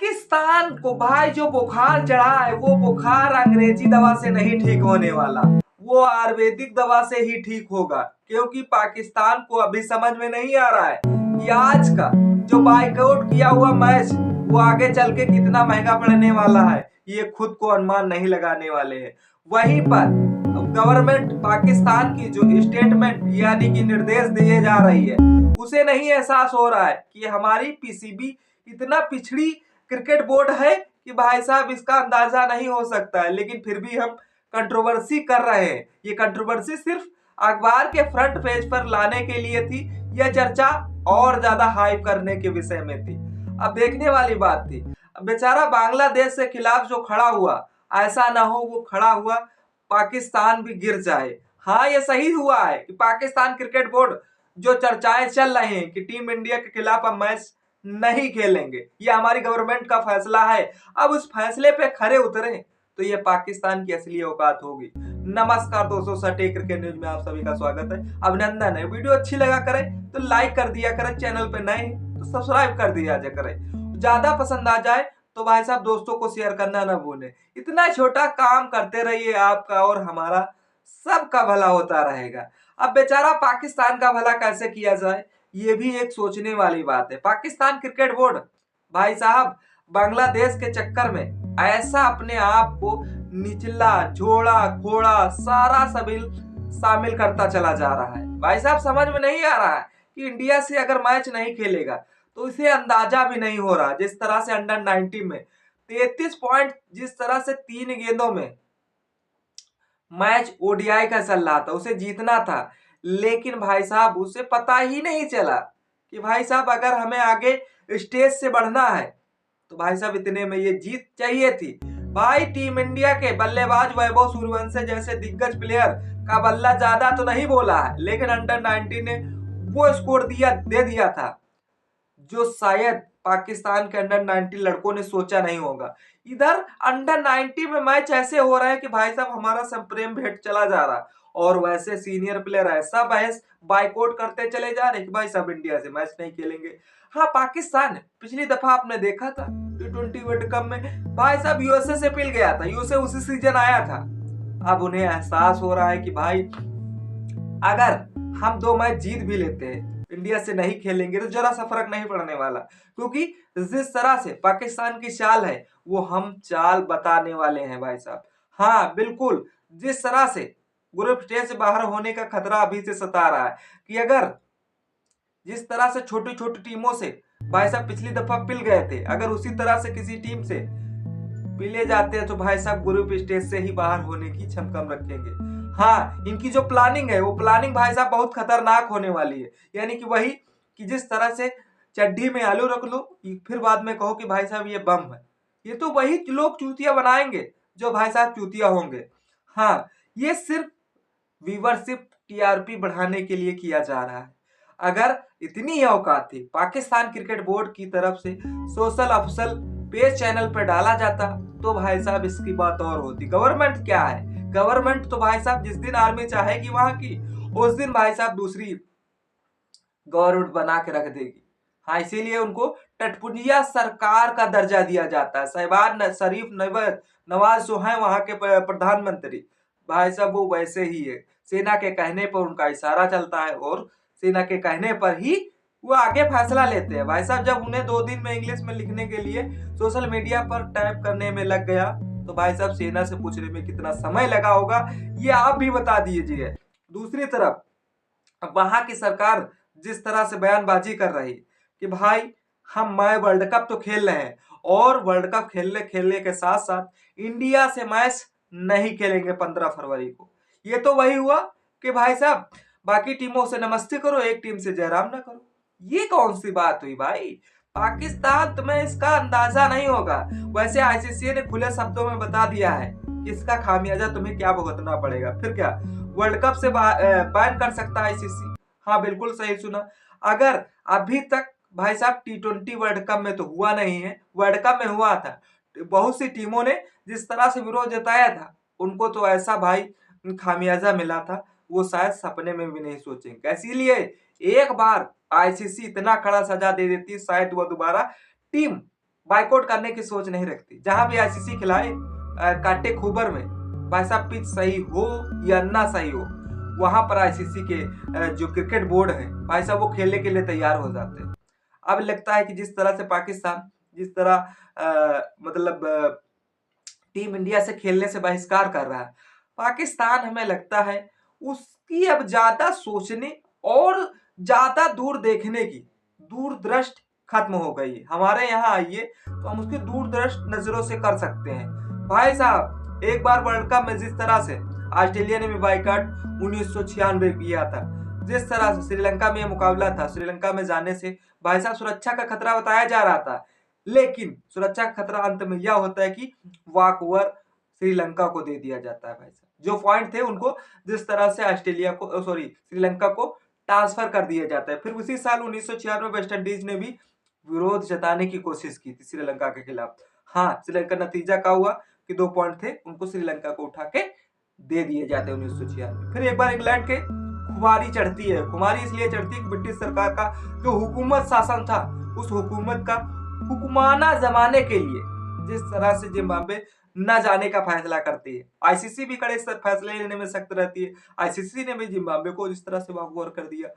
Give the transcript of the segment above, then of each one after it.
पाकिस्तान को भाई जो बुखार चढ़ा है वो बुखार अंग्रेजी दवा से नहीं ठीक होने वाला, वो आयुर्वेदिक दवा से ही ठीक होगा। क्योंकि पाकिस्तान को अभी समझ में नहीं आ रहा है कि आज का जो बाइकआउट किया हुआ मैच वो आगे चल के कितना महंगा पड़ने वाला है, ये खुद को अनुमान नहीं लगाने वाले हैं। वहीं पर गवर्नमेंट पाकिस्तान की जो स्टेटमेंट यानी कि निर्देश दिए जा रही है उसे नहीं एहसास हो रहा है कि हमारी पीसीबी इतना पिछड़ी क्रिकेट बोर्ड है कि भाई साहब इसका अंदाजा नहीं हो सकता है। लेकिन फिर भी हम कंट्रोवर्सी कर रहे हैं। ये कंट्रोवर्सी सिर्फ अखबार के फ्रंट पेज पर लाने के लिए थी, यह चर्चा और ज्यादा हाइप करने के विषय में थी। अब देखने वाली बात थी, बेचारा बांग्लादेश के खिलाफ जो खड़ा हुआ, ऐसा ना हो वो खड़ा हुआ पाकिस्तान भी गिर जाए। हाँ, ये सही हुआ है कि पाकिस्तान क्रिकेट बोर्ड जो चर्चाएं चल रही हैं कि टीम इंडिया के खिलाफ हम मैच नहीं खेलेंगे, ये हमारी गवर्नमेंट का फैसला है, अब उस फैसले पे खरे उतरे तो ये पाकिस्तान की असली औकात होगी। नमस्कार दोस्तों, सटीक क्रिकेट न्यूज में आप सभी का स्वागत है, अभिनंदन है। वीडियो अच्छी लगा करे तो लाइक कर दिया करें, चैनल पे नए तो सब्सक्राइब कर दिया करें, ज्यादा पसंद आ जाए तो भाई साहब दोस्तों को शेयर करना ना भूलें। इतना छोटा काम करते रहिए, आपका और हमारा सबका भला होता रहेगा। अब बेचारा पाकिस्तान का भला कैसे किया जाए, ये भी एक सोचने वाली बात है। पाकिस्तान क्रिकेट बोर्ड भाई साहब बांग्लादेश के चक्कर में ऐसा अपने आप को निचला झोड़ा खोड़ा सारा सबिल शामिल करता चला जा रहा है। भाई साहब समझ में नहीं आ रहा है कि इंडिया से अगर मैच नहीं खेलेगा तो इसे अंदाजा भी नहीं हो रहा। जिस तरह से अंडर 19 में 33 पॉइंट, जिस तरह से 3 गेंदों में मैच ओडीआई का चल रहा था, उसे जीतना था, लेकिन भाई साहब उसे पता ही नहीं चला कि भाई साहब अगर हमें आगे स्टेज से बढ़ना है तो भाई साहब इतने में ये जीत चाहिए थी। भाई टीम इंडिया के बल्लेबाज वैभव सूर्यवंशी जैसे दिग्गज प्लेयर का बल्ला ज्यादा तो नहीं बोला है, लेकिन अंडर 19 ने वो स्कोर दे दिया था जो शायद पाकिस्तान के अंडर 19 लड़कों ने सोचा नहीं होगा। इधर अंडर 19 में मैच ऐसे हो रहा है कि भाई साहब हमारा संप्रेम भेंट चला जा रहा, और वैसे सीनियर प्लेयर ऐसा बहस बाइकआउट करते चले जा रहे कि भाई साहब इंडिया से मैच नहीं खेलेंगे। हाँ, पाकिस्तान पिछली दफा आपने देखा था T20 वर्ल्ड कप में भाई साहब यूएसए से पिल गया था, यूएसए उसी सीजन आया था। अब उन्हें एहसास हो रहा है कि भाई अगर हम 2 मैच जीत भी लेते हैं, इंडिया से नहीं खेलेंगे तो जरा सा फर्क नहीं पड़ने वाला, क्योंकि जिस तरह से पाकिस्तान की चाल है वो हम चाल बताने वाले हैं भाई साहब। हाँ बिल्कुल, जिस तरह से ग्रुप स्टेज से बाहर होने का खतरा अभी से सता रहा है कि अगर जिस तरह से छोटी छोटी टीमों से भाई साहब पिछली दफा पिल गए थे, अगर उसी तरह से किसी टीम से पिले जाते हैं तो भाई साहब ग्रुप स्टेज से ही बाहर होने की क्षमता रखेंगे। हाँ, इनकी जो प्लानिंग है वो प्लानिंग भाई साहब बहुत खतरनाक होने वाली है। यानी कि वही कि जिस तरह से चड्डी में आलू रख लो फिर बाद में कहो कि भाई साहब ये बम है, ये तो वही लोग चूतिया बनाएंगे जो भाई साहब चूतिया होंगे। हाँ, ये सिर्फ व्यूवरशिप टीआरपी बढ़ाने के लिए किया जा रहा है। अगर इतनी ही औकात थी पाकिस्तान क्रिकेट बोर्ड की तरफ से सोशल ऑफिशियल पेज चैनल पर डाला जाता तो भाई साहब इसकी बात और होती। गवर्नमेंट क्या है, गवर्नमेंट तो भाई साहब जिस दिन आर्मी चाहेगी वहां की, उस दिन भाई साहब दूसरी गवर्नमेंट बना के रख देगी। हाँ, इसीलिए उनको टटपुंजिया सरकार का दर्जा दिया जाता है। शहबाज शरीफ नवाज जो है वहां के प्रधानमंत्री, भाई साहब वो वैसे ही है, सेना के कहने पर उनका इशारा चलता है और सेना के कहने पर ही वो आगे फैसला लेते हैं। भाई साहब जब उन्हें 2 दिन में इंग्लिश में लिखने के लिए सोशल मीडिया पर टाइप करने में लग गया तो भाई साहब सेना से पूछने में कितना समय लगा होगा ये आप भी बता दीजिए। दूसरी तरफ वहां की सरकार जिस तरह से बयानबाजी कर रही कि भाई हम वर्ल्ड कप तो खेल रहे हैं और वर्ल्ड कप खेलने खेलने के साथ साथ इंडिया से मैच नहीं खेलेंगे 15 फरवरी को, ये तो वही हुआ कि भाई साहब बाकी टीमों से नमस्ते करो, एक टीम से जयराम ना करो। ये कौन सी बात हुई भाई? पाकिस्तान तुम्हें इसका अंदाजा नहीं होगा। वैसे आईसीसी ने खुले शब्दों में बता दिया है कि इसका खामियाजा तुम्हें क्या भुगतना पड़ेगा। फिर क्या वर्ल्ड कप से बैन कर सकता है आईसीसी? हाँ बिल्कुल सही सुना। अगर अभी तक भाई साहब T20 वर्ल्ड कप में तो हुआ नहीं है, वर्ल्ड कप में हुआ था, बहुत सी टीमों ने जिस तरह से विरोध जताया था उनको तो ऐसा भाई खामियाजा मिला था वो शायद सपने में भी नहीं सोचेंगे। इसीलिए एक बार आईसीसी इतना कड़ा सजा दे देती शायद वो दोबारा टीम बाइकआउट करने की सोच नहीं रखती। जहां भी आईसीसी खिलाए कांटे खूबर में, भाई साहब पिच सही हो या ना सही हो, वहां पर आईसीसी के जो क्रिकेट बोर्ड है भाई साहब वो खेलने के लिए तैयार हो जाते हैं। अब लगता है कि जिस तरह से पाकिस्तान जिस तरह मतलब टीम इंडिया से खेलने से बहिष्कार कर रहा है, पाकिस्तान हमें लगता है उसकी अब ज्यादा सोचने और ज्यादा दूर देखने की दूरदृष्टि खत्म हो गई है। हमारे यहाँ आइए तो हम उसकी दूरदृष्टि नजरों से कर सकते हैं। भाई साहब एक बार वर्ल्ड कप में जिस तरह से ऑस्ट्रेलिया ने भी बाइकाट 1996 किया था, जिस तरह से श्रीलंका में यह मुकाबला था, श्रीलंका में जाने से भाई साहब सुरक्षा का खतरा बताया जा रहा था, लेकिन सुरक्षा का खतरा अंत में यह होता है कि वॉकओवर श्रीलंका को दे दिया जाता है। भाई साहब जो पॉइंट थे उनको जिस तरह से ऑस्ट्रेलिया को श्रीलंका को ट्रांसफर कर दिया जाता है। फिर उसी साल 1996 वेस्ट इंडीज ने भी विरोध जताने की कोशिश की थी श्रीलंका के खिलाफ। हाँ, श्रीलंका नतीजा क्या हुआ कि 2 पॉइंट थे उनको श्रीलंका को उठा के दे दिए जाते 1996। फिर एक बार इंग्लैंड के खुमारी चढ़ती है। खुमारी इसलिए चढ़ती है कि ब्रिटिश सरकार का जो हुकूमत शासन था, उस हुकूमत का हुक्माना जमाने के लिए जिस तरह से जिम्बाब्वे न जाने का फैसला करती है, आईसीसी भी कड़े फैसले लेने में सख्त रहती है। आईसीसी ने भी जिम्बाब्वे को जिस तरह से वॉकओवर कर दिया।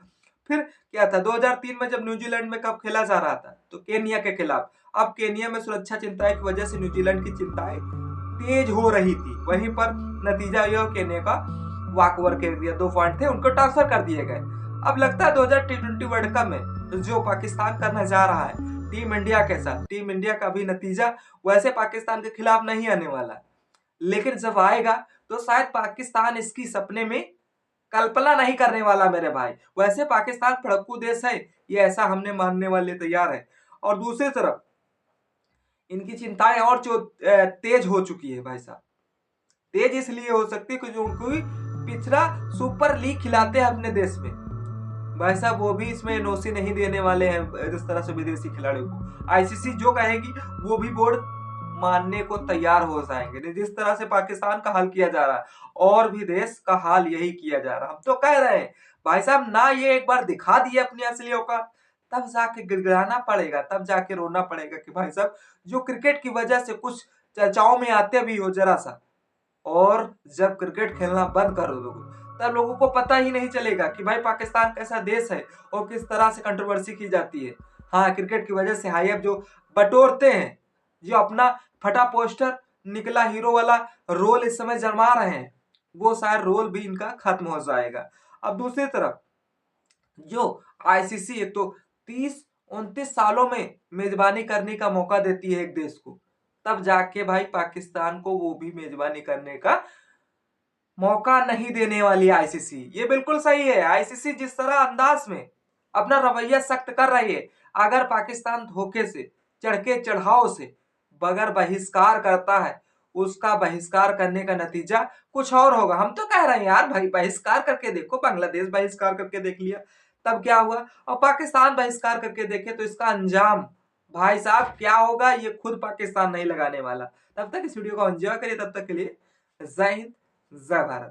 फिर क्या था 2003 में जब न्यूजीलैंड में कप खेला जा रहा था तो केनिया के खिलाफ, अब केनिया में सुरक्षा चिंताएं की वजह से न्यूजीलैंड की चिंताएं तेज हो रही थी। वहीं पर नतीजा यह केनिया का वॉकओवर कर दिया, 2 पॉइंट थे उनको ट्रांसफर कर दिए गए। अब लगता है 2020 वर्ल्ड कप में जो पाकिस्तान करने जा रहा है टीम इंडिया के साथ, टीम इंडिया का भी नतीजा वैसे पाकिस्तान के खिलाफ नहीं आने वाला, लेकिन जब आएगा तो शायद पाकिस्तान इसकी सपने में कल्पना नहीं करने वाला मेरे भाई। वैसे पाकिस्तान पड़कू देश है, ये ऐसा हमने मानने वाले तैयार है। और दूसरी तरफ इनकी चिंताएं और जो तेज हो चुकी है भाई साहब। तेज इसलिए हो सकती है कि जो उनको पिछड़ा सुपर लीग खिलाते हैं अपने देश में, भाई साहब वो भी इसमें एनओसी नहीं देने वाले हैं जिस तरह से विदेशी खिलाड़ियों को। आईसीसी जो कहेगी वो भी बोर्ड मानने को तैयार हो जाएंगे। जिस तरह से पाकिस्तान का हाल किया जा रहा है और भी देश का हाल यही किया जा रहा है। हम तो कह रहे हैं भाई साहब ना ये एक बार दिखा दिए अपनी असली औकात, तब जाके गिड़गिड़ाना पड़ेगा, तब जाके रोना पड़ेगा कि भाई साहब जो क्रिकेट की वजह से कुछ चर्चाओं में आते भी हो जरा सा, और जब क्रिकेट खेलना बंद कर दोगे तब लोगों को पता ही नहीं चलेगा कि भाई पाकिस्तान कैसा देश है और किस तरह से कंट्रोवर्सी की जाती है। हाँ, क्रिकेट की वजह से हाइप जो बटोरते हैं, जो अपना फटा पोस्टर निकला हीरो वाला रोल इस समय जमा रहे हैं, वो शायद रोल भी इनका खत्म हो जाएगा। अब दूसरी तरफ जो आईसीसी एक तो 30-29 सालों में मेजबानी करने का मौका देती है एक देश को, तब जाके भाई पाकिस्तान को वो भी मेजबानी करने का मौका नहीं देने वाली आईसीसी। ये बिल्कुल सही है। आईसीसी जिस तरह अंदाज में अपना रवैया सख्त कर रही है, अगर पाकिस्तान धोखे से चढ़के चढ़ाव से बगैर बहिष्कार करता है, उसका बहिष्कार करने का नतीजा कुछ और होगा। हम तो कह रहे हैं यार भाई बहिष्कार करके देखो, बांग्लादेश बहिष्कार करके देख लिया तब क्या हुआ, और पाकिस्तान बहिष्कार करके देखे तो इसका अंजाम भाई साहब क्या होगा ये खुद पाकिस्तान नहीं लगाने वाला। तब तक इस वीडियो को एंजॉय करिए, तब तक के लिए जय हिंद जय भारत।